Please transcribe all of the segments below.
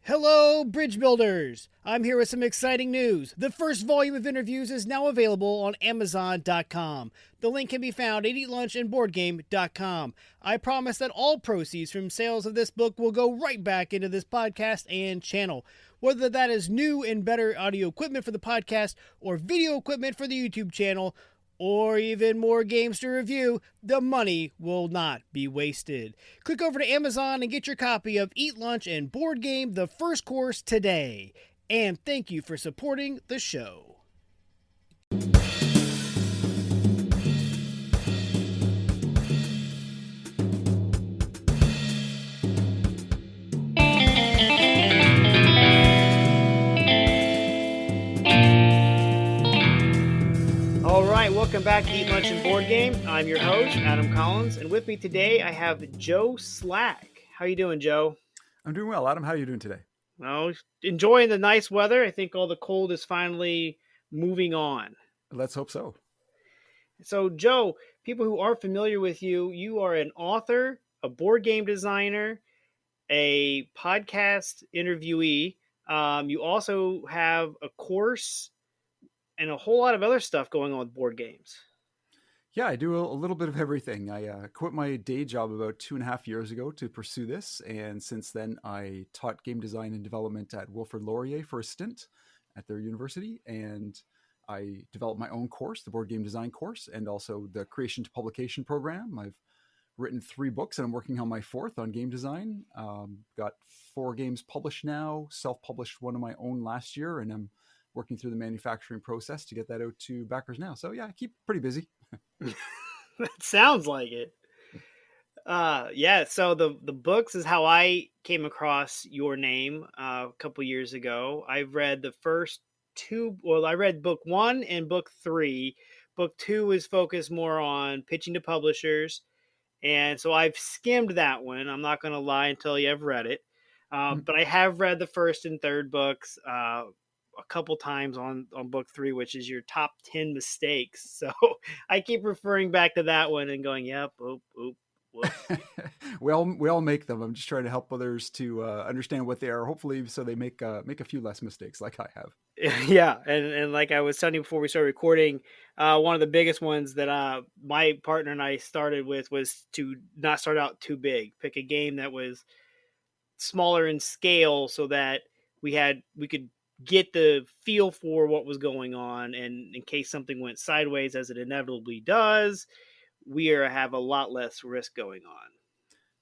Hello, Bridge Builders! I'm here with some exciting news. The first volume of interviews is now available on Amazon.com. The link can be found at EatLunchandBoardGame.com. I promise that all proceeds from sales of this book will go right back into this podcast and channel. Whether that is new and better audio equipment for the podcast or video equipment for the YouTube channel, or even more games to review, the money will not be wasted. Click over to Amazon and get your copy of Eat Lunch and Board Game The First Course today. And thank you for supporting the show. Welcome back to Eat Lunch and Board Game. I'm your host, Adam Collins, and with me today I have Joe Slack. How you doing, Joe? I'm doing well, Adam. How are you doing today? Well, enjoying the nice weather. I think all the cold is finally moving on. Let's hope so. So, Joe, people who aren't familiar with you, you are an author, a board game designer, a podcast interviewee. You also have a course and a whole lot of other stuff going on with board games. Yeah, I do a little bit of everything. I quit my day job about 2.5 years ago to pursue this. And since then, I taught game design and development at Wilfrid Laurier for a stint at their university. And I developed my own course, the board game design course, and also the creation to publication program. I've written 3 books and I'm working on my 4th on game design. Got 4 games published now, self-published one of my own last year, and I'm working through the manufacturing process to get that out to backers now. So yeah, I keep pretty busy. That sounds like it. So the books is how I came across your name a couple years ago. I've read the first 2. Well, I read book 1 and book 3. Book 2 is focused more on pitching to publishers. And so I've skimmed that one. I'm not going to lie and tell you I've read it. But I have read the first and third books a couple times on book 3, which is your top 10 mistakes. So I keep referring back to that one and going, yep, oop. we all make them. I'm just trying to help others to understand what they are, hopefully, so they make a few less mistakes like I have. Yeah, and like I was telling you before we started recording, one of the biggest ones that my partner and I started with was to not start out too big. Pick a game that was smaller in scale so that we could get the feel for what was going on, and in case something went sideways, as it inevitably does, we have a lot less risk going on.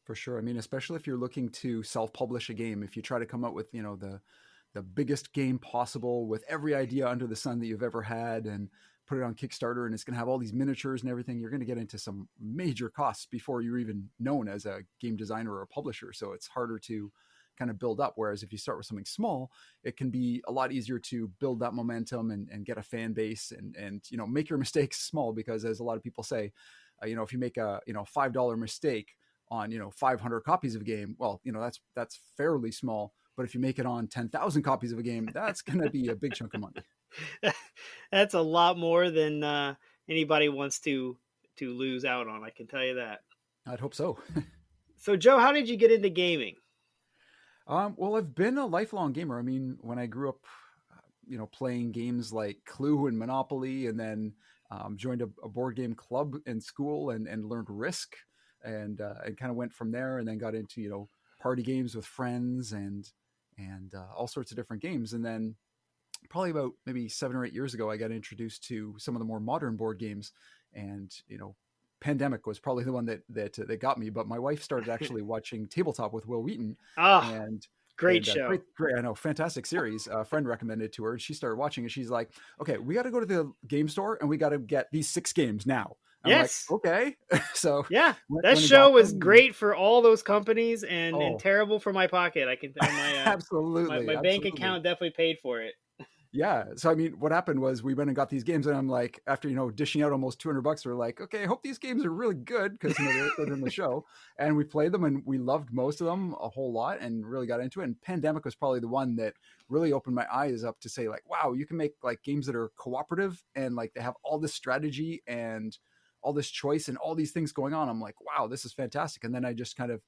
For sure. I mean, especially if you're looking to self-publish a game, if you try to come up with, the biggest game possible with every idea under the sun that you've ever had and put it on Kickstarter, and it's going to have all these miniatures and everything, you're going to get into some major costs before you're even known as a game designer or a publisher. So it's harder to kind of build up. Whereas if you start with something small, it can be a lot easier to build that momentum and get a fan base and make your mistakes small, because as a lot of people say, if you make a $5 mistake on 500 copies of a game, well, that's fairly small. But if you make it on 10,000 copies of a game, that's going to be a big chunk of money. That's a lot more than anybody wants to lose out on. I can tell you that. I'd hope so. So, Joe, how did you get into gaming? Well, I've been a lifelong gamer. I mean, when I grew up, playing games like Clue and Monopoly, and then joined a board game club in school and learned Risk, and kind of went from there, and then got into party games with friends and all sorts of different games. And then probably about maybe 7 or 8 years ago, I got introduced to some of the more modern board games, and Pandemic was probably the one that got me. But my wife started actually watching Tabletop with Will Wheaton. Great show. Great, I know, fantastic series. A friend recommended it to her, and she started watching, and she's like, okay, we got to go to the game store and we got to get these 6 games now. Yes. Like, okay. So yeah, that show was great for all those companies and terrible for my pocket. I can tell absolutely. My bank account definitely paid for it. Yeah. So, I mean, what happened was we went and got these games, and I'm like, after, dishing out almost $200, we're like, okay, I hope these games are really good, because they're in the show. And we played them, and we loved most of them a whole lot and really got into it. And Pandemic was probably the one that really opened my eyes up to say, like, wow, you can make like games that are cooperative and like they have all this strategy and all this choice and all these things going on. I'm like, wow, this is fantastic. And then I just kind of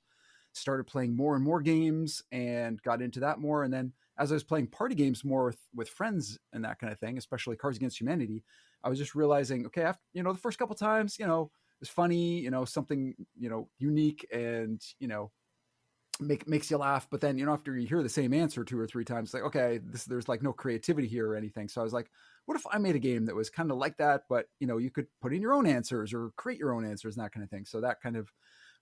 started playing more and more games and got into that more. And then as I was playing party games more with friends and that kind of thing, especially Cards Against Humanity, I was just realizing, okay, after, the first couple times, it's funny, something, unique and, makes you laugh. But then, after you hear the same answer two or three times, like, okay, there's like no creativity here or anything. So I was like, what if I made a game that was kind of like that, but you could put in your own answers or create your own answers and that kind of thing. So that kind of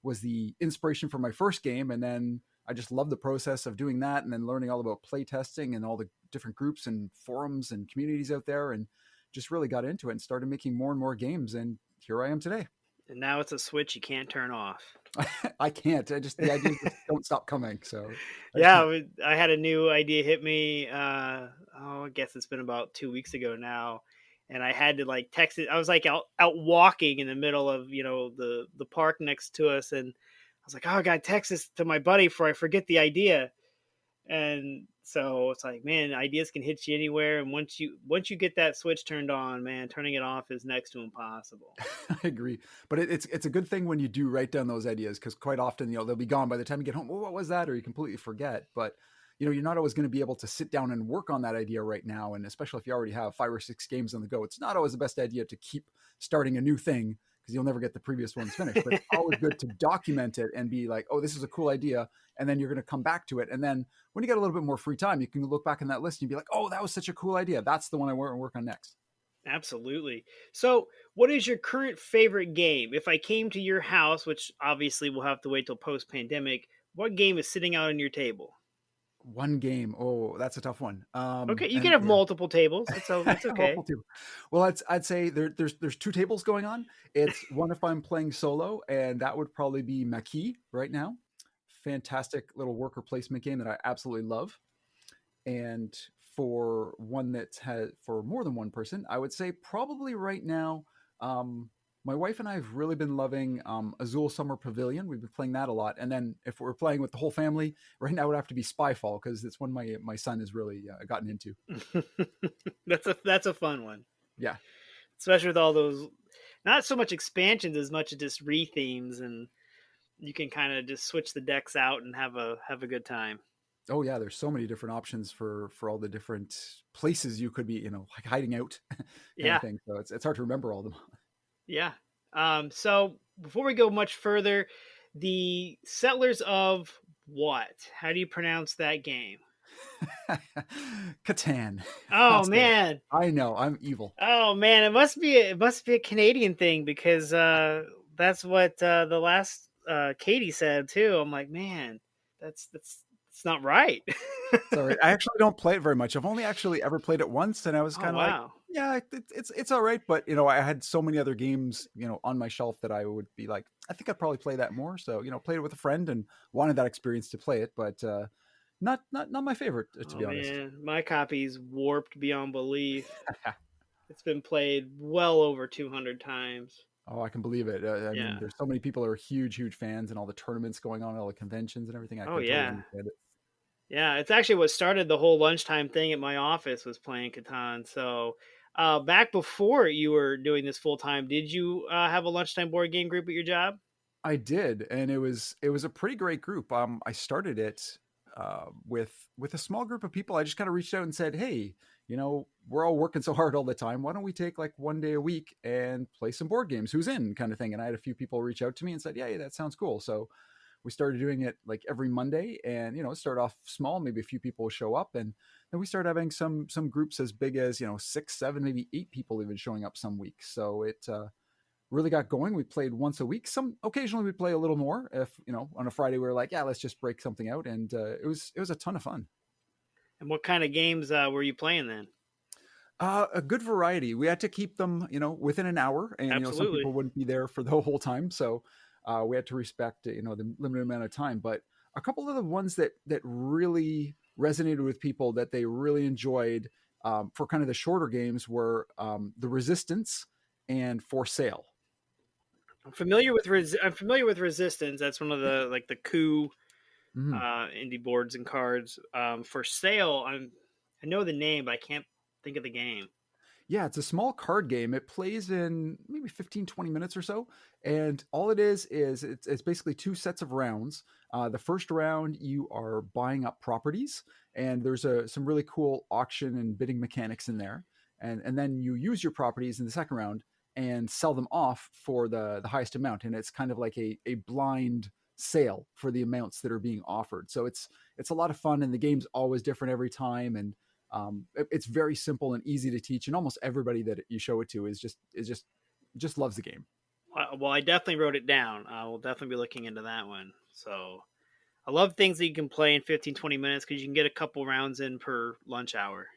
was the inspiration for my first game. And then I just loved the process of doing that and then learning all about play testing and all the different groups and forums and communities out there, and just really got into it and started making more and more games. And here I am today. And now it's a switch you can't turn off. I can't. The ideas just don't stop coming. So I had a new idea hit me. I guess it's been about 2 weeks ago now, and I had to like text it. I was like out walking in the middle of the park next to us, and I was like, oh, I got to text this to my buddy before I forget the idea. And so it's like, man, ideas can hit you anywhere, and once you get that switch turned on, man, turning it off is next to impossible. I agree, but it's a good thing when you do write down those ideas, because quite often they'll be gone by the time you get home. Well, what was that? Or you completely forget. But you're not always going to be able to sit down and work on that idea right now, and especially if you already have 5 or 6 games on the go, it's not always the best idea to keep starting a new thing, because you'll never get the previous ones finished. But it's always good to document it and be like, oh, this is a cool idea. And then you're going to come back to it. And then when you get a little bit more free time, you can look back in that list and be like, oh, that was such a cool idea. That's the one I want to work on next. Absolutely. So what is your current favorite game? If I came to your house, which obviously we'll have to wait till post-pandemic, what game is sitting out on your table? One game. Oh, that's a tough one. Okay, you can have multiple tables. It's okay. Well, I'd say there's 2 tables going on. It's one if I'm playing solo, and that would probably be Maquis right now. Fantastic little worker placement game that I absolutely love. And for one that has for more than one person, I would say probably right now, my wife and I have really been loving Azul Summer Pavilion. We've been playing that a lot. And then if we're playing with the whole family, right now it would have to be Spyfall, because it's one my son has really gotten into. That's a fun one. Yeah. Especially with all those, not so much expansions as much as just re-themes, and you can kind of just switch the decks out and have a good time. Oh yeah, there's so many different options for all the different places you could be, like hiding out. Yeah. Thing. So it's hard to remember all of them. Yeah. So before we go much further, the Settlers of what? How do you pronounce that game? Catan. Oh man, I know, I'm evil. Oh man, it must be a Canadian thing, because that's what the last Katie said too. I'm like, man, that's not right. Sorry, I actually don't play it very much. I've only actually ever played it once, and I was kind of like, yeah, it's all right. But I had so many other games, on my shelf that I would be like, I think I'd probably play that more. So played it with a friend and wanted that experience to play it, but not my favorite, to be honest. Man, my copy's warped beyond belief. It's been played well over 200 times. Oh, I can believe it. I mean, there's so many people who are huge fans, and all the tournaments going on, all the conventions and everything. Totally understand it. Yeah, it's actually what started the whole lunchtime thing at my office, was playing Catan. So back before you were doing this full time, did you have a lunchtime board game group at your job? I did, and it was a pretty great group. I started it with a small group of people. I just kind of reached out and said, hey, we're all working so hard all the time. Why don't we take like one day a week and play some board games? Who's in, kind of thing. And I had a few people reach out to me and said, yeah, that sounds cool. So we started doing it like every Monday, and start off small, maybe a few people show up, and then we started having some groups as big as 6, 7, maybe 8 people even showing up some weeks. So it really got going. We played once a week. Occasionally we play a little more. If on a Friday we were like, yeah, let's just break something out, and it was a ton of fun. And what kind of games were you playing then? A good variety. We had to keep them within an hour, and some people wouldn't be there for the whole time, so we had to respect the limited amount of time. But a couple of the ones that really resonated with people, that they really enjoyed for kind of the shorter games, were the Resistance and For Sale. I'm familiar with Resistance. That's one of the like the coup indie boards and cards. For Sale, I know the name, but I can't think of the game. Yeah, it's a small card game. It plays in maybe 15, 20 minutes or so. And all it is it's basically 2 sets of rounds. The first round, you are buying up properties, and there's some really cool auction and bidding mechanics in there. And then you use your properties in the second round and sell them off for the highest amount. And it's kind of like a blind sale for the amounts that are being offered. So it's a lot of fun, and the game's always different every time. And it's very simple and easy to teach, and almost everybody that you show it to just loves the game. Well, I definitely wrote it down. I will definitely be looking into that one. So I love things that you can play in 15, 20 minutes because you can get a couple rounds in per lunch hour.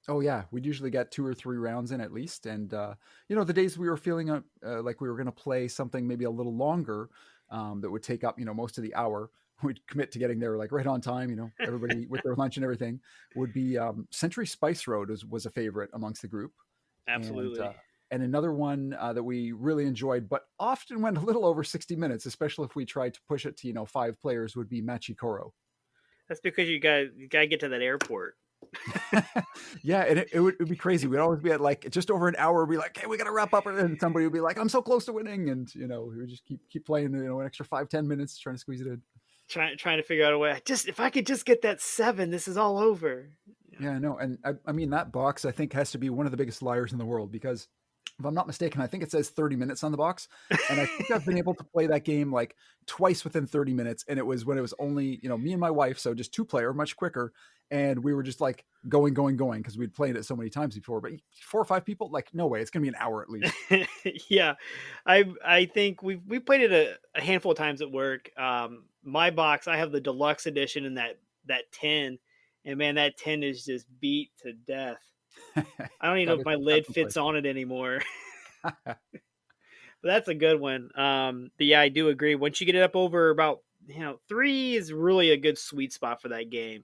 Oh yeah, we'd usually get 2 or 3 rounds in at least, and the days we were feeling like we were going to play something maybe a little longer, that would take up most of the hour. We'd commit to getting there like right on time. Everybody with their lunch and everything would be Century Spice Road was a favorite amongst the group, and Absolutely. and another one that we really enjoyed, but often went a little over 60 minutes, especially if we tried to push it to 5 players, would be Machikoro. That's because you gotta get to that airport. Yeah, and it would be crazy. We'd always be at like just over an hour. We'd be like, "Hey, we got to wrap up," and somebody would be like, "I'm so close to winning," and we would just keep playing. An extra 5-10 minutes trying to squeeze it in. Trying to figure out a way. Just if I could just get that 7, this is all over. Yeah. Yeah, no, and I mean that box I think has to be one of the biggest liars in the world, because if I'm not mistaken, I think it says 30 minutes on the box. And I think I've been able to play that game like twice within 30 minutes. And it was when it was only, me and my wife. So just 2 player, much quicker. And we were just like going, because we'd played it so many times before. But 4 or 5 people, like, no way. It's going to be an hour at least. Yeah, I think we played it a handful of times at work. My box, I have the deluxe edition and that 10, and man, that 10 is just beat to death. I don't even know if my lid fits on it anymore. But that's a good one. But yeah, I do agree. Once you get it up over about 3 is really a good sweet spot for that game.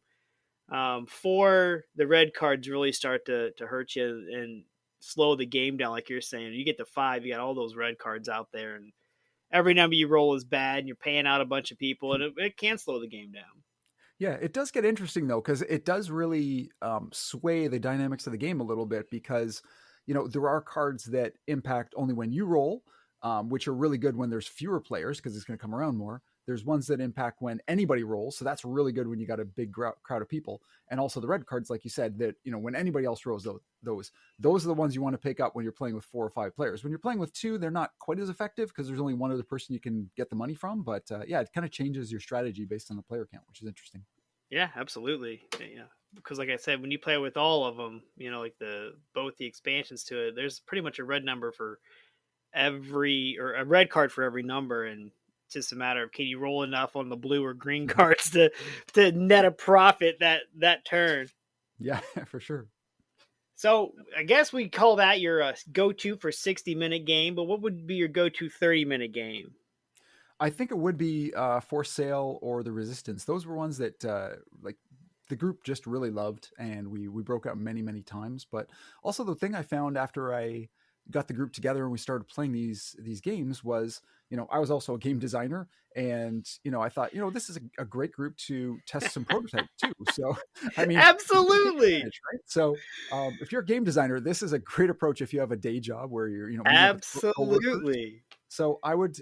4, the red cards really start to hurt you and slow the game down, like you're saying. You get to 5, you got all those red cards out there, and every number you roll is bad, and you're paying out a bunch of people, and it can slow the game down. Yeah, it does get interesting though, because it does really sway the dynamics of the game a little bit. Because there are cards that impact only when you roll, which are really good when there's fewer players because it's going to come around more. There's ones that impact when anybody rolls, so that's really good when you got a big crowd of people. And also the red cards, like you said, that when anybody else rolls, those are the ones you want to pick up when you're playing with 4 or 5 players. When you're playing with 2, they're not quite as effective because there's only one other person you can get the money from. But yeah, it kind of changes your strategy based on the player count, which is interesting. Yeah, absolutely. Yeah, because like I said, when you play with all of them, like both the expansions to it, there's pretty much a red number for or a red card for every number, and it's just a matter of can you roll enough on the blue or green cards to net a profit that turn. Yeah, for sure. So I guess we call that your go-to for 60-minute game, but what would be your go-to 30-minute game? I think it would be For Sale or The Resistance. Those were ones that like the group just really loved, and we broke out many times. But also the thing I found after I got the group together and we started playing these games was, I was also a game designer, and I thought, this is a great group to test some prototypes too. So I mean, Absolutely. right? So if you're a game designer, this is a great approach if you have a day job where you're Absolutely. So I would,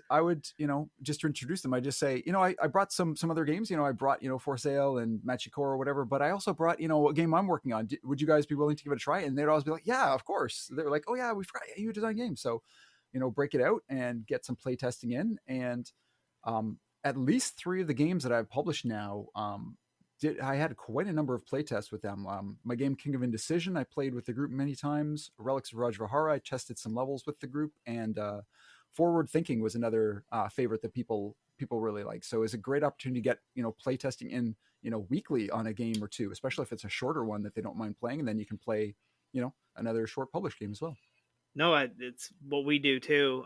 just to introduce them, I just say, I brought some other games. I brought, For Sale and Machikoro or whatever, but I also brought, a game I'm working on. Would you guys be willing to give it a try? And they'd always be like, yeah, of course. They're like, oh yeah, we forgot you design games. So, break it out and get some play testing in. And at least 3 of the games that I've published now, I had quite a number of play tests with them. My game King of Indecision, I played with the group many times. Relics of Rajvihara, I tested some levels with the group, and Forward Thinking was another favorite that people really like. So it's a great opportunity to get play testing in weekly on a game or 2, especially if it's a shorter one that they don't mind playing, and then you can play another short published game as well. No, it's what we do too.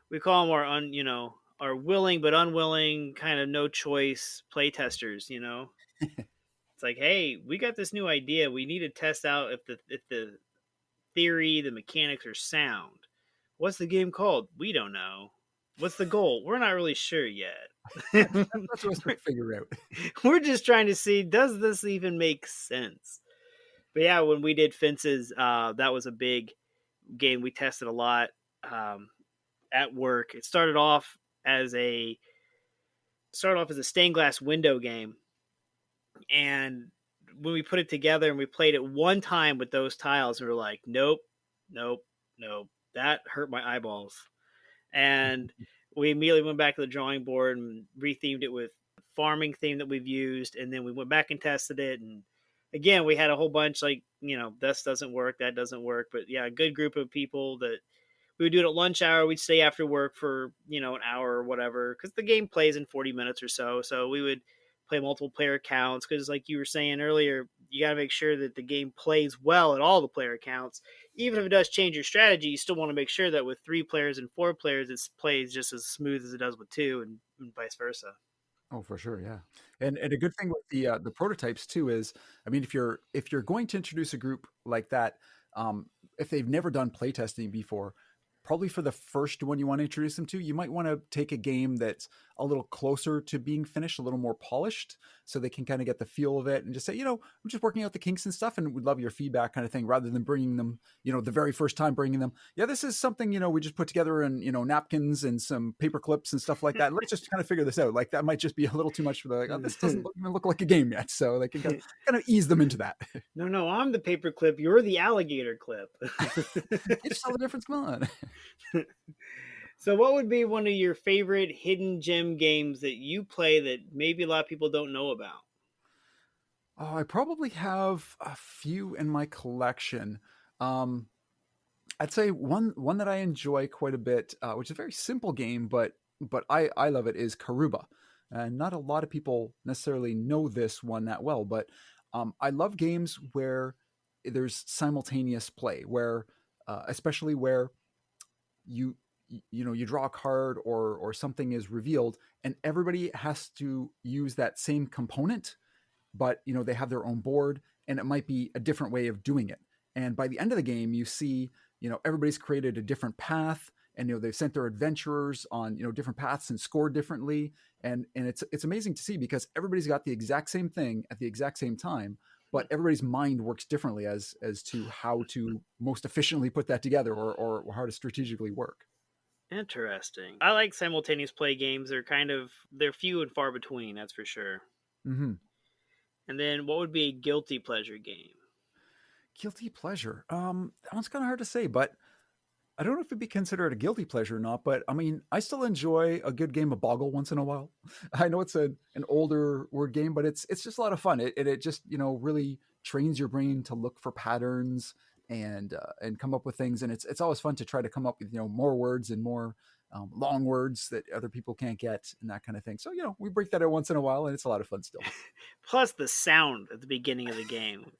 We call them our willing but unwilling, kind of no choice play testers. It's like, hey, we got this new idea. We need to test out if the theory, the mechanics are sound. What's the game called? We don't know. What's the goal? We're not really sure yet. That's what I was trying to figure out. We're just trying to see, does this even make sense? But yeah, when we did Fences, that was a big game we tested a lot at work. It started off as a started off as a stained glass window game, and when we put it together and we played it one time with those tiles, we were like, nope, nope, nope, that hurt my eyeballs. And we immediately went back to the drawing board and rethemed it with farming theme that we've used, and then we went back and tested it, and again we had a whole bunch like, this doesn't work, that doesn't work, but yeah, a good group of people that we would do it at lunch hour. We'd stay after work for, an hour or whatever, because the game plays in 40 minutes or so. So we would play multiple player accounts because, like you were saying earlier, you got to make sure that the game plays well at all the player accounts. Even if it does change your strategy, you still want to make sure that with 3 players and 4 players, it plays just as smooth as it does with 2, and vice versa. Oh, for sure, yeah. And a good thing with the prototypes too is, I mean, if you're going to introduce a group like that, if they've never done playtesting before, probably for the first one you want to introduce them to, you might want to take a game that's a little closer to being finished, a little more polished, so they can kind of get the feel of it and just say, I'm just working out the kinks and stuff, and we'd love your feedback, kind of thing, rather than bringing them, the very first time bringing them, yeah, this is something, we just put together in, napkins and some paper clips and stuff like that. Let's just kind of figure this out. Like that might just be a little too much for the, this doesn't even look like a game yet. So they can kind of ease them into that. No, I'm the paper clip. You're the alligator clip. You just saw the difference. Come on. So what would be one of your favorite hidden gem games that you play that maybe a lot of people don't know about? Oh, I probably have a few in my collection. I'd say one that I enjoy quite a bit, which is a very simple game, but I love it, is Karuba. And not a lot of people necessarily know this one that well, but I love games where there's simultaneous play, where especially where you you draw a card or something is revealed, and everybody has to use that same component, but they have their own board, and it might be a different way of doing it. And by the end of the game, you see everybody's created a different path, and they've sent their adventurers on different paths and scored differently, and it's amazing to see, because everybody's got the exact same thing at the exact same time, but everybody's mind works differently as to how to most efficiently put that together, or how to strategically work. Interesting. I like simultaneous play games. They're few and far between, that's for sure. Mm-hmm. And then what would be a guilty pleasure game? Guilty pleasure. That one's kind of hard to say, but I don't know if it'd be considered a guilty pleasure or not. But I mean, I still enjoy a good game of Boggle once in a while. I know it's an older word game, but it's just a lot of fun. It just really trains your brain to look for patterns and come up with things. And it's always fun to try to come up with more words and more long words that other people can't get, and that kind of thing. So we break that out once in a while, and it's a lot of fun still. Plus the sound at the beginning of the game.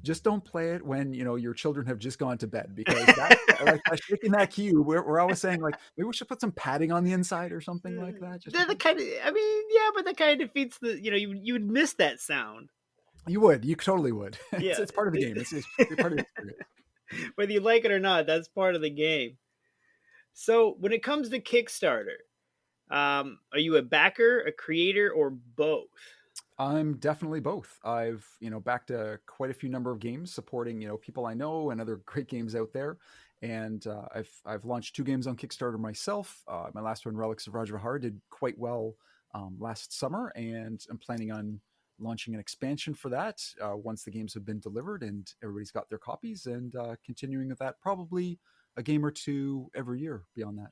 Just don't play it when your children have just gone to bed, because that, like shaking that cube, we're always saying, like, maybe we should put some padding on the inside or something like that. They're the kind of, I mean, yeah, but that kind of defeats the, you would miss that sound. You totally would. Yeah. It's part of the game. It's part of the experience. Whether you like it or not, that's part of the game. So when it comes to Kickstarter, are you a backer, a creator, or both? I'm definitely both. I've backed quite a few number of games supporting people I know and other great games out there, and I've launched 2 games on Kickstarter myself. My last one, Relics of Rajvihar, did quite well last summer, and I'm planning on launching an expansion for that once the games have been delivered and everybody's got their copies, and continuing with that, probably a game or 2 every year beyond that.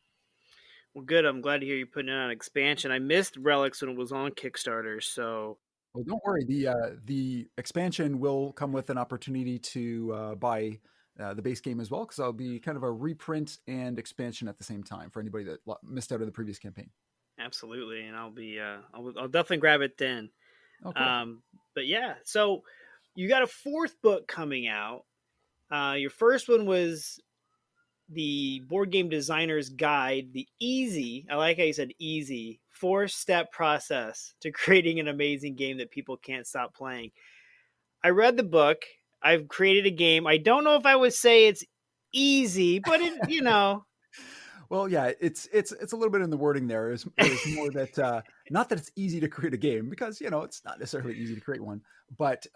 Well, good. I'm glad to hear you putting it on expansion. I missed Relics when it was on Kickstarter, so. Well, don't worry. The expansion will come with an opportunity to buy the base game as well, because I'll be kind of a reprint and expansion at the same time for anybody that missed out of the previous campaign. Absolutely, and I'll definitely grab it then. Oh, cool. But yeah, so you got a 4th book coming out. Your first one was the Board Game Designer's Guide, the easy, I like how you said easy, 4-step process to creating an amazing game that people can't stop playing. I read the book. I've created a game. I don't know if I would say it's easy, but it. Well, yeah, it's a little bit in the wording there. Is more that not that it's easy to create a game because it's not necessarily easy to create one, but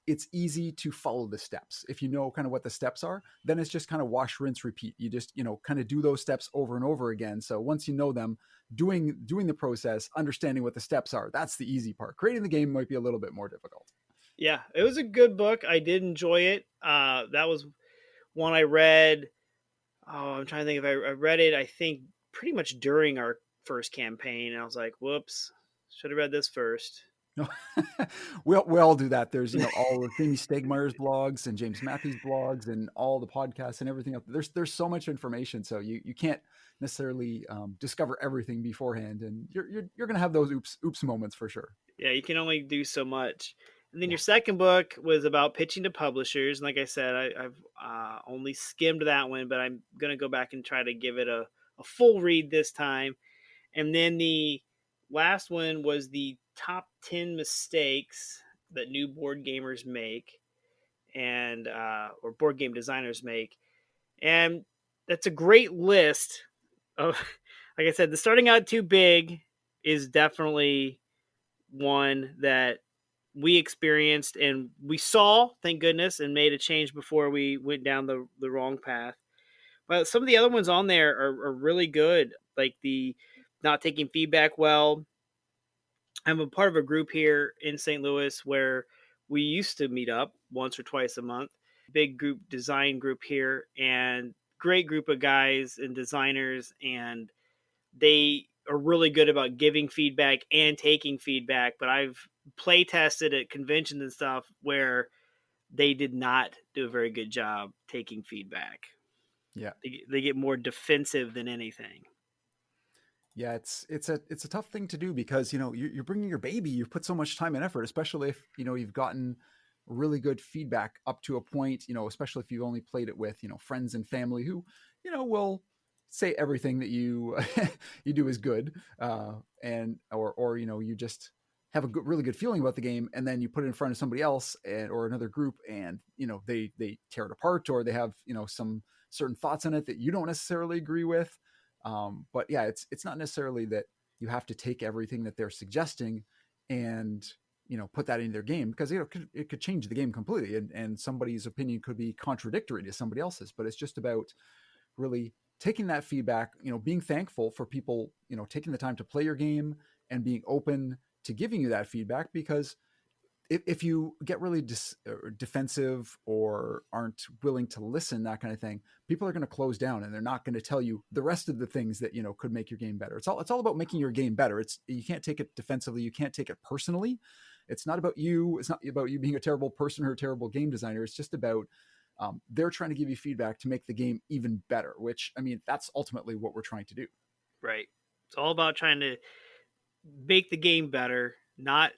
it's easy to follow the steps. If you know kind of what the steps are, then it's just kind of wash, rinse, repeat. You just kind of do those steps over and over again. So once you know them, doing the process, understanding what the steps are, that's the easy part. Creating the game might be a little bit more difficult. Yeah, it was a good book. I did enjoy it. That was one I read. Oh, I'm trying to think if I read it, I think pretty much during our first campaign. And I was like, whoops, should have read this first. we all do that. There's all of Jamie Stegmaier's blogs and James Matthews blogs and all the podcasts and everything else. There's so much information, so you can't necessarily discover everything beforehand, and you're gonna have those oops moments for sure. Yeah, you can only do so much. And then your second book was about pitching to publishers. And like I said, I've only skimmed that one, but I'm going to go back and try to give it a full read this time. And then the last one was the top 10 mistakes that new board gamers make and or board game designers make. And that's a great list of, like I said, the starting out too big is definitely one that we experienced and we saw, thank goodness, and made a change before we went down the wrong path. But some of the other ones on there are really good, like the not taking feedback well. I'm a part of a group here in St. Louis where we used to meet up once or twice a month. Big group design group here, and great group of guys and designers, and they are really good about giving feedback and taking feedback. But I've play tested at conventions and stuff where they did not do a very good job taking feedback. Yeah, they get more defensive than anything. Yeah, it's a tough thing to do because you're bringing your baby. You've put so much time and effort, especially if you've gotten really good feedback up to a point. Especially if you've only played it with friends and family who will say everything that you you do is good, and or you just have a really good feeling about the game, and then you put it in front of somebody else or another group, and they tear it apart, or they have some certain thoughts on it that you don't necessarily agree with. But yeah, it's not necessarily that you have to take everything that they're suggesting and put that in their game, because it could change the game completely, and somebody's opinion could be contradictory to somebody else's. But it's just about really taking that feedback, being thankful for people taking the time to play your game and being open to giving you that feedback, because if you get really defensive or aren't willing to listen, that kind of thing, people are going to close down and they're not going to tell you the rest of the things that could make your game better. It's all about making your game better. You can't take it defensively. You can't take it personally. It's not about you. It's not about you being a terrible person or a terrible game designer. It's just about they're trying to give you feedback to make the game even better. Which, I mean, that's ultimately what we're trying to do. Right. It's all about trying to make the game better, not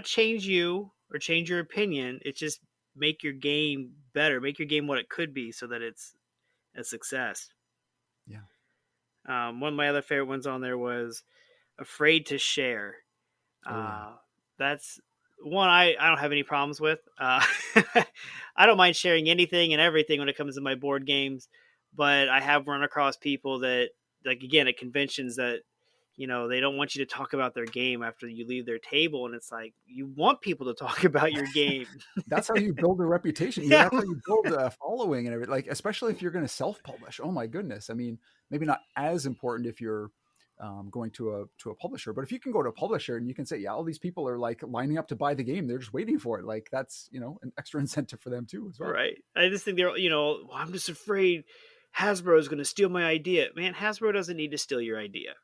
change you or change your opinion. It's just make your game better, make your game what it could be so that it's a success. Yeah. One of my other favorite ones on there was afraid to share. That's one I don't have any problems with. I don't mind sharing anything and everything when it comes to my board games, but I have run across people that, like, again, at conventions that they don't want you to talk about their game after you leave their table. And it's like, you want people to talk about your game. That's how you build a reputation. Yeah. That's how you build a following and everything. Like, especially if you're going to self-publish. Oh my goodness. I mean, maybe not as important if you're going to a publisher, but if you can go to a publisher and you can say, yeah, all these people are like lining up to buy the game, they're just waiting for it. Like, that's, an extra incentive for them too, as well. Right. I just think they're, I'm just afraid Hasbro is going to steal my idea. Man, Hasbro doesn't need to steal your idea.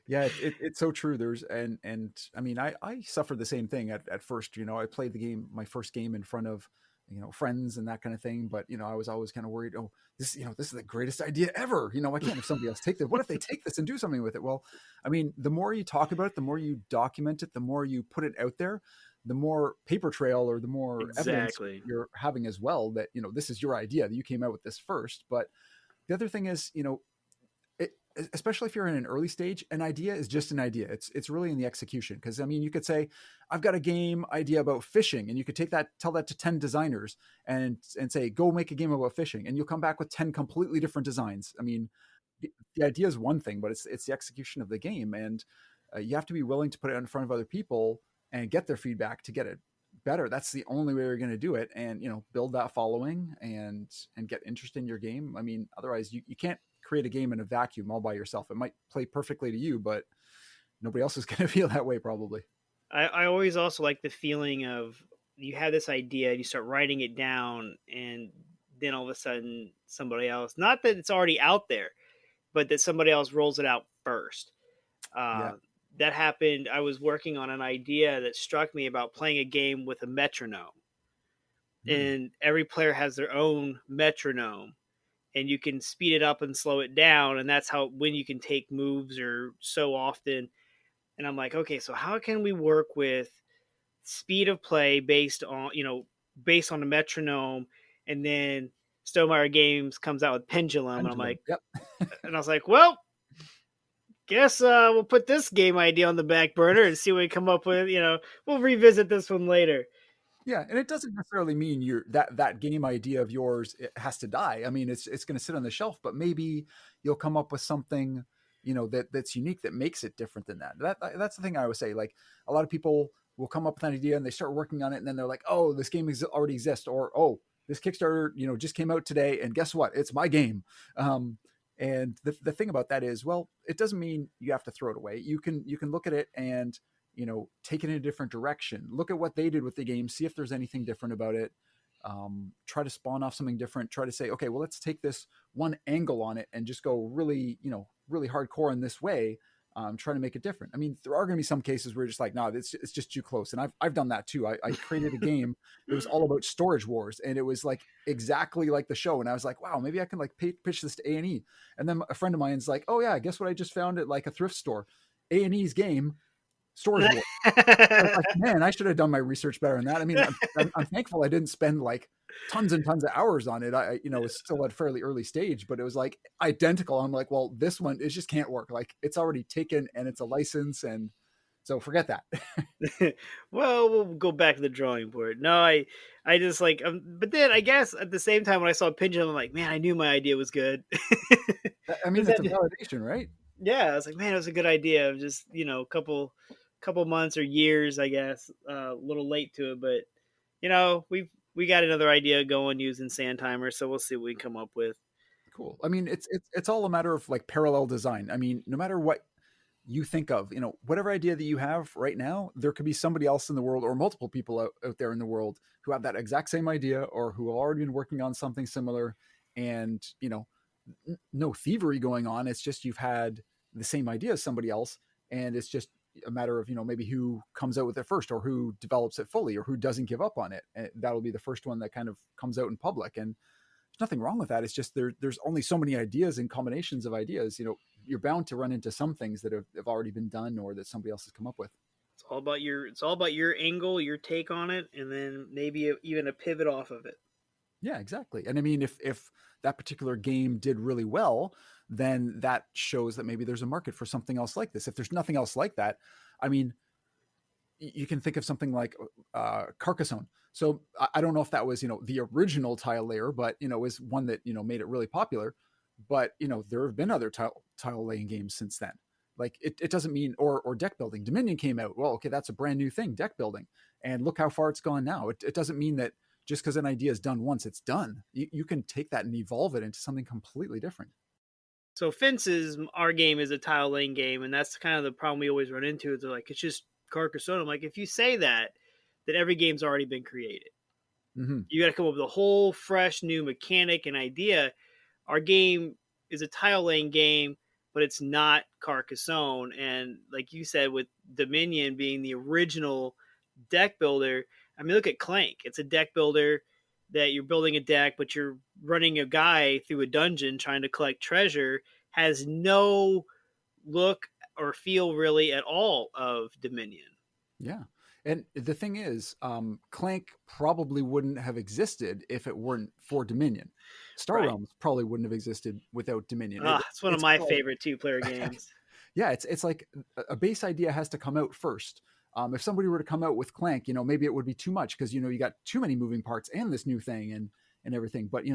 Yeah, it's so true. And I mean, I suffered the same thing at first. I played my first game in front of friends and that kind of thing, but I was always kind of worried, oh, this is the greatest idea ever. Why can't have somebody else take this? What if they take this and do something with it? Well, I mean, the more you talk about it, the more you document it, the more you put it out there, the more paper trail or the more evidence you're having as well that this is your idea, that you came out with this first. But the other thing is, especially if you're in an early stage, an idea is just an idea. It's really in the execution. Because I mean, you could say, I've got a game idea about fishing, and you could take that, tell that to 10 designers, and say, go make a game about fishing, and you'll come back with 10 completely different designs. I mean, the idea is one thing, but it's the execution of the game, and you have to be willing to put it in front of other people and get their feedback to get it better. That's the only way you're going to do it, and build that following and get interest in your game. I mean, otherwise you can't create a game in a vacuum all by yourself. It might play perfectly to you, but nobody else is going to feel that way probably. I always also like the feeling of you have this idea, you start writing it down, and then all of a sudden somebody else, not that it's already out there, but that somebody else rolls it out first. Yeah. That happened. I was working on an idea that struck me about playing a game with a metronome. And every player has their own metronome, and you can speed it up and slow it down. And that's how, when you can take moves or so often. And I'm like, okay, so how can we work with speed of play based on the metronome? And then Stonemaier Games comes out with Pendulum. And I'm like, Yep. and I was like, well, guess we'll put this game idea on the back burner and see what we come up with. We'll revisit this one later. Yeah, and it doesn't necessarily mean that game idea of yours, it has to die. I mean, it's going to sit on the shelf, but maybe you'll come up with something, that's unique, that makes it different than that. That's the thing I would say. Like, a lot of people will come up with an idea and they start working on it, and then they're like, oh, this game already exists, or oh, this Kickstarter, just came out today, and guess what? It's my game. And the thing about that is, well, it doesn't mean you have to throw it away. You can look at it and take it in a different direction. Look at what they did with the game, see if there's anything different about it. Try to spawn off something different. Try to say, okay, well, let's take this one angle on it and just go really, really hardcore in this way. Trying to make it different. I mean, there are going to be some cases where you're just like, no, it's just too close. And I've done that too. I created a game. It was all about Storage Wars, and it was like exactly like the show. And I was like, wow, maybe I can like pitch this to A&E. And then a friend of mine's like, oh yeah, guess what? I just found at like a thrift store, A&E's game, Storage Wars. I was like, man, I should have done my research better than that. I mean, I'm thankful I didn't spend like tons and tons of hours on it. It's still at a fairly early stage, but it was like identical. I'm like, well, this one, it just can't work. Like, it's already taken and it's a license, and so forget that. Well, we'll go back to the drawing board. No, I just like, but then I guess at the same time when I saw Pendulum, I'm like, man, I knew my idea was good. I mean, it's a validation, right? Yeah, I was like, man, it was a good idea. Just couple months or years, I guess, a little late to it, but we got another idea going using Sandtimer, so we'll see what we can come up with. Cool. I mean, it's all a matter of like parallel design. I mean, no matter what you think of, whatever idea that you have right now, there could be somebody else in the world, or multiple people out there in the world, who have that exact same idea, or who have already been working on something similar, and no thievery going on. It's just you've had the same idea as somebody else, and it's just a matter of maybe who comes out with it first, or who develops it fully, or who doesn't give up on it. And that'll be the first one that kind of comes out in public. And there's nothing wrong with that. It's just there's only so many ideas and combinations of ideas. You're bound to run into some things that have already been done, or that somebody else has come up with. It's all about your angle, your take on it, and then maybe even a pivot off of it. Yeah, exactly. And I mean, if that particular game did really well, then that shows that maybe there's a market for something else like this. If there's nothing else like that, I mean, you can think of something like Carcassonne. So I don't know if that was, the original tile layer, but, was one that, made it really popular. But, there have been other tile laying games since then. Like, it doesn't mean, or deck building. Dominion came out. Well, okay, that's a brand new thing, deck building. And look how far it's gone now. It doesn't mean that just because an idea is done once, it's done. You can take that and evolve it into something completely different. So Fences, our game, is a tile laying game, and that's kind of the problem we always run into. They're like, it's just Carcassonne. I'm like, if you say that, then every game's already been created. Mm-hmm. You got to come up with a whole fresh new mechanic and idea. Our game is a tile laying game, but it's not Carcassonne. And like you said, with Dominion being the original deck builder, I mean, look at Clank. It's a deck builder that you're building a deck, but you're running a guy through a dungeon trying to collect treasure. Has no look or feel really at all of Dominion. Yeah. And the thing is, Clank probably wouldn't have existed if it weren't for Dominion. Star Right. Realms probably wouldn't have existed without Dominion. Ah, it's one of It's my kind of like, favorite two-player games. yeah, it's like a base idea has to come out first. If somebody were to come out with Clank, maybe it would be too much because you got too many moving parts and this new thing and everything. But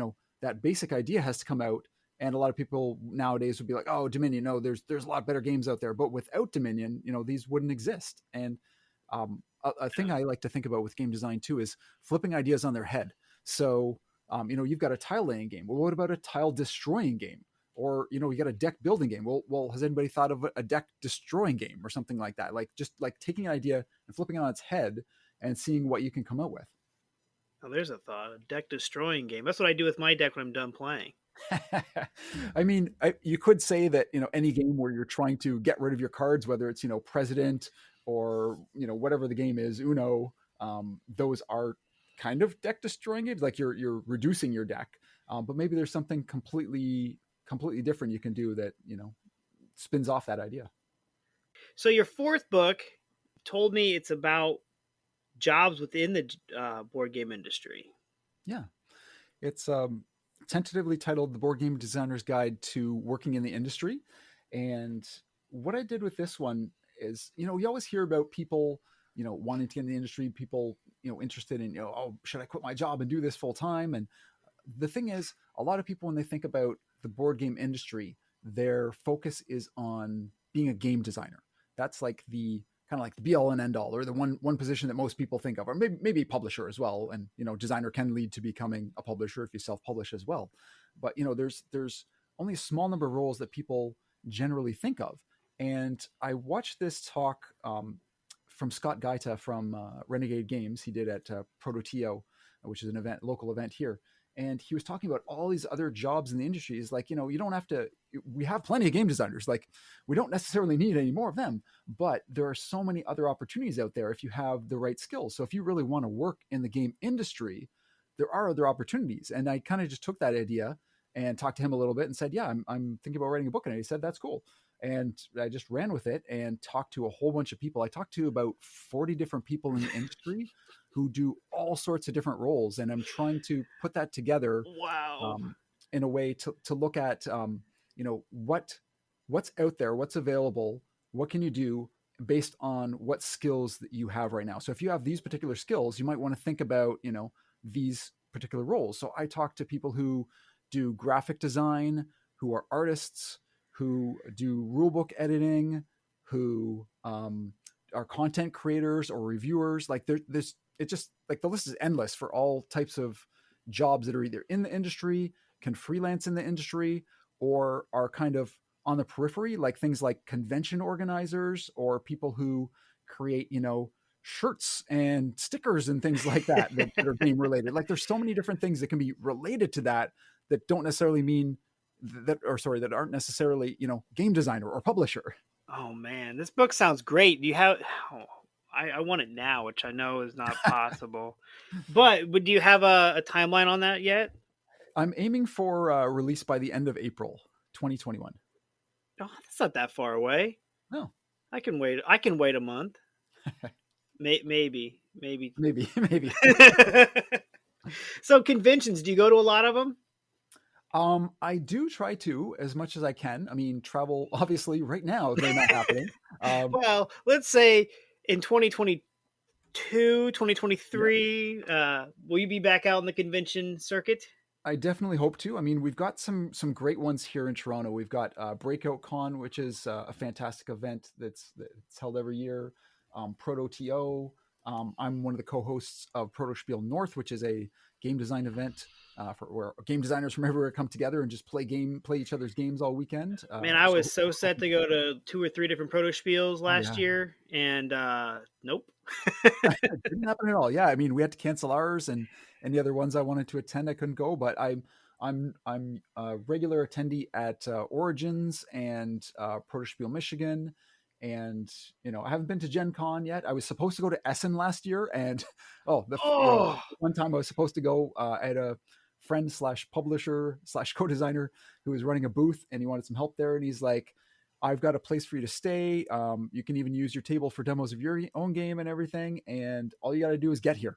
that basic idea has to come out, and a lot of people nowadays would be like, "Oh, Dominion, no, there's a lot better games out there." But without Dominion, these wouldn't exist. And a thing I like to think about with game design too is flipping ideas on their head. So, you've got a tile laying game. Well, what about a tile destroying game? Or you got a deck building game. Well, has anybody thought of a deck destroying game or something like that? Like just like taking an idea and flipping it on its head and seeing what you can come up with. Oh, there's a thought. A deck destroying game. That's what I do with my deck when I'm done playing. I mean, you could say that any game where you're trying to get rid of your cards, whether it's President or whatever the game is, Uno, those are kind of deck destroying games. Like you're reducing your deck, but maybe there's something completely different you can do that spins off that idea. So your fourth book told me it's about jobs within the board game industry. Yeah, it's tentatively titled The Board Game Designer's Guide to Working in the Industry. And what I did with this one is, you always hear about people, wanting to get in the industry, people, interested in, oh, should I quit my job and do this full time? And the thing is, a lot of people, when they think about the board game industry, their focus is on being a game designer. That's like the kind of like the be all and end all, or the one position that most people think of, or maybe publisher as well. And designer can lead to becoming a publisher if you self-publish as well. But there's only a small number of roles that people generally think of. And I watched this talk from Scott Gaita from Renegade Games. He did at Prototio, which is an local event here. And he was talking about all these other jobs in the industry. He's like, you don't have to, we have plenty of game designers. Like, we don't necessarily need any more of them, but there are so many other opportunities out there if you have the right skills. So if you really want to work in the game industry, there are other opportunities. And I kind of just took that idea and talked to him a little bit and said, yeah, I'm thinking about writing a book. And he said, that's cool. And I just ran with it and talked to a whole bunch of people. I talked to about 40 different people in the industry who do all sorts of different roles. And I'm trying to put that together in a way to look at, what's out there, what's available, what can you do based on what skills that you have right now. So if you have these particular skills, you might want to think about, these particular roles. So I talked to people who do graphic design, who are artists, who do rulebook editing, who are content creators or reviewers. Like there's it just like the list is endless for all types of jobs that are either in the industry, can freelance in the industry, or are kind of on the periphery, like things like convention organizers or people who create, shirts and stickers and things like that that are game related. Like there's so many different things that can be related to that don't necessarily mean that aren't necessarily, game designer or publisher. Oh man, this book sounds great. Do you have? Oh, I want it now, which I know is not possible. But do you have a timeline on that yet? I'm aiming for release by the end of April 2021. Oh, that's not that far away. No, I can wait. I can wait a month. Maybe. So conventions, do you go to a lot of them? I do try to as much as I can. I mean, travel obviously right now they're not happening. Well, let's say in 2022, 2023, will you be back out in the convention circuit? I definitely hope to. I mean, we've got some great ones here in Toronto. We've got Breakout Con, which is a fantastic event that's held every year. Proto-TO. I'm one of the co-hosts of Proto-Spiel North, which is a game design event for where game designers from everywhere come together and just play each other's games all weekend. Man, I was so set to go to 2 or 3 different Proto-Spiels last year, and nope. It didn't happen at all. Yeah, I mean, we had to cancel ours, and the other ones I wanted to attend, I couldn't go. But I'm a regular attendee at Origins and Proto-Spiel Michigan. And I haven't been to Gen Con yet. I was supposed to go to Essen last year, and one time I was supposed to go. I had a friend /publisher /co-designer who was running a booth, and he wanted some help there. And he's like, I've got a place for you to stay. You can even use your table for demos of your own game and everything. And all you got to do is get here.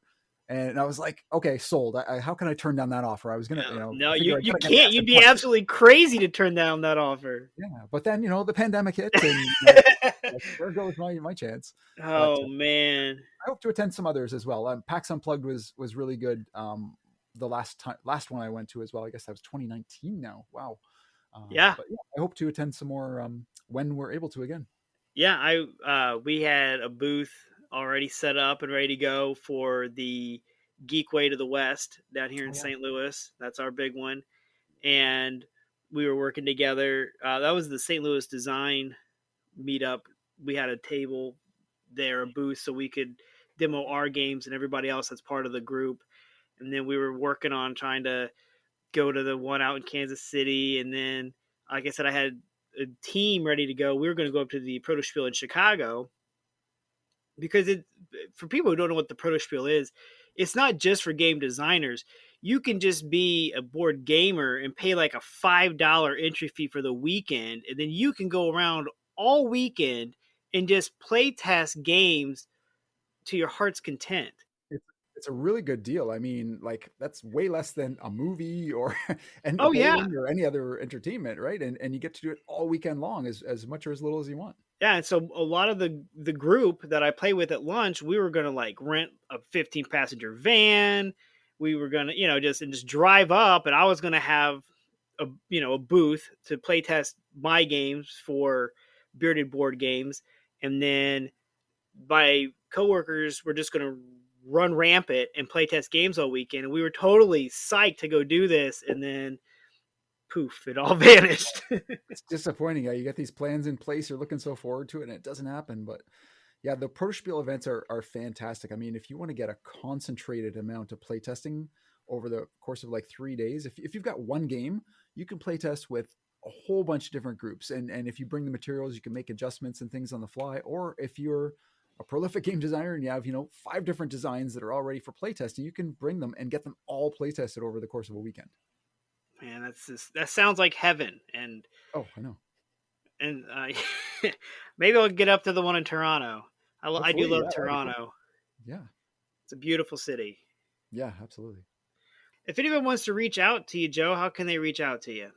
And I was like, okay, sold. How can I turn down that offer? I was going to, No, figure you I gotta get can't. past You'd it be once. absolutely crazy to turn down that offer. Yeah. But then, the pandemic hit and there goes my chance. Oh, man. I hope to attend some others as well. PAX Unplugged was really good. The last one I went to as well. I guess that was 2019 now. Wow. Yeah. But I hope to attend some more when we're able to again. Yeah, we had a booth already set up and ready to go for the Geekway to the West down here in St. Louis. That's our big one. And we were working together. That was the St. Louis Design meetup. We had a table there, a booth, so we could demo our games and everybody else that's part of the group. And then we were working on trying to go to the one out in Kansas City. And then, like I said, I had a team ready to go. We were going to go up to the Protospiel in Chicago because for people who don't know what the Protospiel is, it's not just for game designers. You can just be a board gamer and pay like a $5 entry fee for the weekend. And then you can go around all weekend and just play test games to your heart's content. It's a really good deal. I mean, like that's way less than a movie or Oh, yeah. or any other entertainment, right? And you get to do it all weekend long, as much or as little as you want. Yeah, and so a lot of the group that I play with at lunch, we were gonna like rent a 15-passenger van. We were gonna, just drive up, and I was gonna have a booth to play test my games for Bearded Board Games, and then my coworkers were just gonna run rampant and play test games all weekend. And we were totally psyched to go do this, and then poof, it all vanished. It's disappointing. You get these plans in place, you're looking so forward to it, and it doesn't happen. But yeah, the Protospiel events are fantastic. I mean, if you want to get a concentrated amount of playtesting over the course of like 3 days, if you've got one game, you can playtest with a whole bunch of different groups. And if you bring the materials, you can make adjustments and things on the fly. Or if you're a prolific game designer and you have 5 different designs that are all ready for playtesting, you can bring them and get them all playtested over the course of a weekend. Man, that sounds like heaven. And oh, I know. And maybe I'll get up to the one in Toronto. I do love Toronto. Yeah, it's a beautiful city. Yeah, absolutely. If anyone wants to reach out to you, Joe, how can they reach out to you?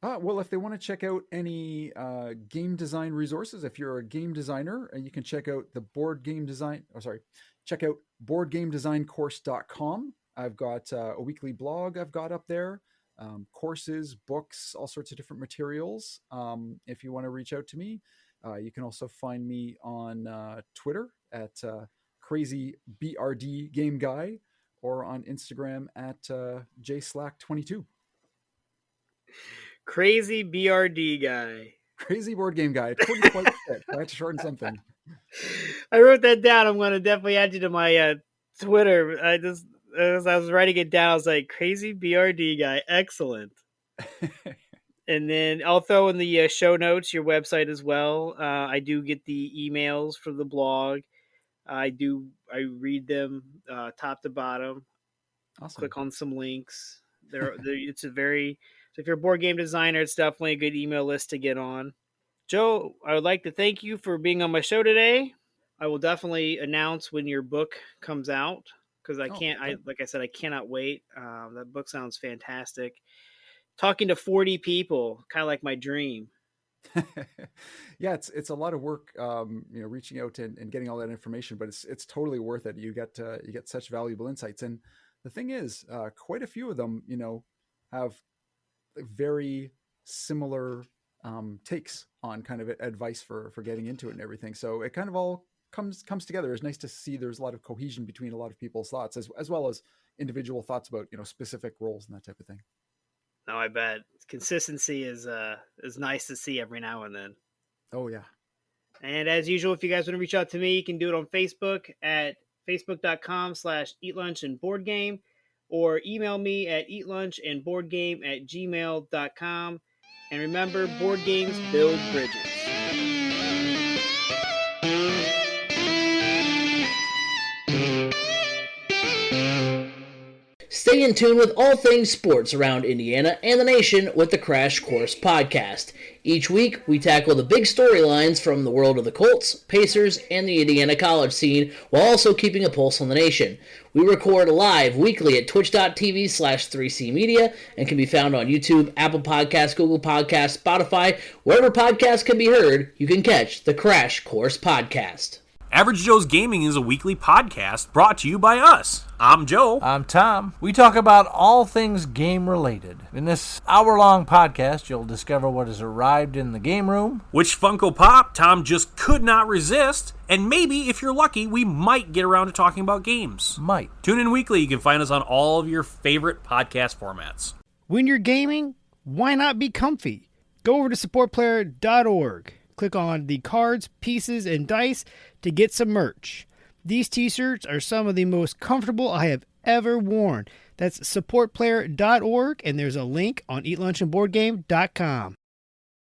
Well, if they want to check out any game design resources, if you're a game designer, you can check out check out boardgamedesigncourse.com. I've got a weekly blog I've got up there, courses, books, all sorts of different materials. If you want to reach out to me, you can also find me on Twitter at crazybrd game guy, or on Instagram at jslack22. Crazy BRD guy. Crazy board game guy. Totally quite fit. I had to shorten something. I wrote that down. I'm going to definitely add you to my Twitter. As I was writing it down, I was like, crazy BRD guy. Excellent. And then I'll throw in the show notes your website as well. I do get the emails from the blog. I read them top to bottom. Awesome. Click on some links. It's a very... So if you're a board game designer, it's definitely a good email list to get on. Joe, I would like to thank you for being on my show today. I will definitely announce when your book comes out, because like I said, I cannot wait. That book sounds fantastic. Talking to 40 people, kind of like my dream. Yeah, it's a lot of work, reaching out and getting all that information, but it's totally worth it. You get such valuable insights. And the thing is, quite a few of them, have very similar takes on kind of advice for getting into it and everything. So it kind of all comes together. It's nice to see there's a lot of cohesion between a lot of people's thoughts, as well as individual thoughts about specific roles and that type of thing. No, I bet consistency is nice to see every now and then. Oh yeah. And as usual, if you guys want to reach out to me, you can do it on Facebook at facebook.com/eatlunchandboardgame. Or email me at eatlunchandboardgame@gmail.com. And remember, board games build bridges. Stay in tune with all things sports around Indiana and the nation with the Crash Course Podcast. Each week, we tackle the big storylines from the world of the Colts, Pacers, and the Indiana college scene, while also keeping a pulse on the nation. We record live weekly at twitch.tv/3cmedia and can be found on YouTube, Apple Podcasts, Google Podcasts, Spotify, wherever podcasts can be heard, you can catch the Crash Course Podcast. Average Joe's Gaming is a weekly podcast brought to you by us. I'm Joe. I'm Tom. We talk about all things game-related. In this hour-long podcast, you'll discover what has arrived in the game room, which Funko Pop Tom just could not resist, and maybe, if you're lucky, we might get around to talking about games. Might. Tune in weekly. You can find us on all of your favorite podcast formats. When you're gaming, why not be comfy? Go over to supportplayer.org. Click on the cards, pieces, and dice to get some merch. These t-shirts are some of the most comfortable I have ever worn. That's supportplayer.org, and there's a link on eatlunchandboardgame.com.